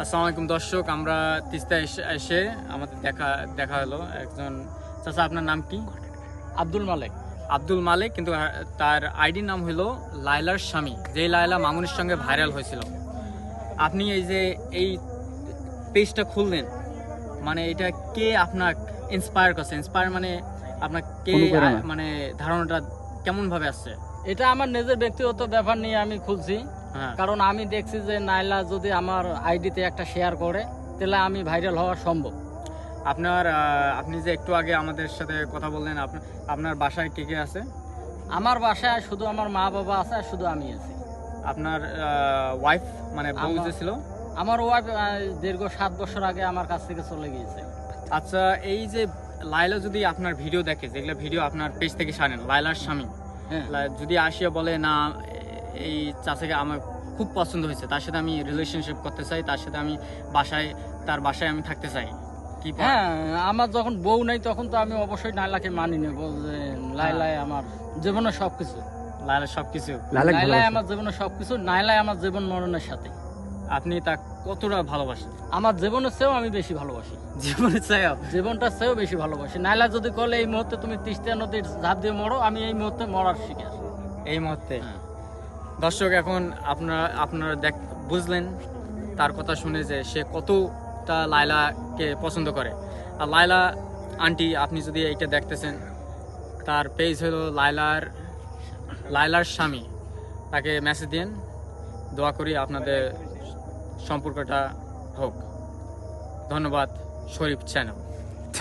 আসসালামু আলাইকুম দর্শক, আমরা তিস্তা এসে আমাদের দেখা হলো একজন চাচা। আপনার নাম কি? আব্দুল মালেক। আব্দুল মালেক, কিন্তু তার আইডির নাম হলো লায়লার স্বামী, যেই লায়লা মামুনের সঙ্গে ভাইরাল হয়েছিল। আপনি এই যে এই পেজটা খুললেন, মানে এটা কে আপনার ইন্সপায়ার করছে? ইন্সপায়ার মানে আপনার কে, মানে ধারণাটা কেমন ভাবে আসছে? এটা আমার নিজের ব্যক্তিগত ব্যাপার নিয়ে আমি খুলছি। হ্যাঁ, কারণ আমি দেখছি যে নাইলা যদি আমার আইডিতে একটা শেয়ার করে তাহলে আমি ভাইরাল হওয়া সম্ভব। আপনি যে একটু আগে আমাদের সাথে কথা বললেন, আপনার বাসায় কে কে আছে? আমার বাসায় শুধু আমার মা বাবা আছে আর শুধু আমি আছি। আপনার ওয়াইফ মানে বউ যে ছিল? আমার ওয়াইফ দীর্ঘ 7 বছর আগে আমার কাছ থেকে চলে গিয়েছে। আচ্ছা, এই যে লায়লা যদি আপনার ভিডিও দেখে, যেগুলো ভিডিও আপনার পেজ থেকে ছাড়েন, লায়লার স্বামী হ্যাঁ, যদি আসিয়া বলে না এই চাচাকে আমার খুব পছন্দ হয়েছে, তার সাথে আমি রিলেশনশিপ করতে চাই, তার সাথে আমি তার বাসায় আমি থাকতে চাই, কি হ্যাঁ, আমার যখন বউ নেই তখন তো আমি অবশ্যই নাইলাকে মানি নেব যে লাইলাই আমার জীবনের সবকিছু। লায়লা সবকিছু? লাইলাই আমার জীবনের সবকিছু, নাইলাই আমার জীবন মরণের সাথে। আপনি তা কতটা ভালোবাসেন? আমার জীবনের চেয়েও আমি বেশি ভালোবাসি। জীবনের চাইও? জীবনটা চেয়েও বেশি ভালোবাসি। নাইলা যদি বলে এই মুহূর্তে তুমি তিস্তা নদীর ঝাঁপ দিয়ে মরো, আমি এই মুহূর্তে মরার শিকার। এই মুহূর্তে? হ্যাঁ। দর্শক, এখন আপনারা বুঝলেন তার কথা শুনে যে সে কতটা লায়লাকে পছন্দ করে। আর লায়লা আন্টি, আপনি যদি এইটা দেখতেছেন, তার পেজ হলো লায়লার স্বামী। তাকে মেসেজ দিন, দোয়া করি আপনাদের সম্পর্কটা হোক। ধন্যবাদ শরীফ চ্যানেল।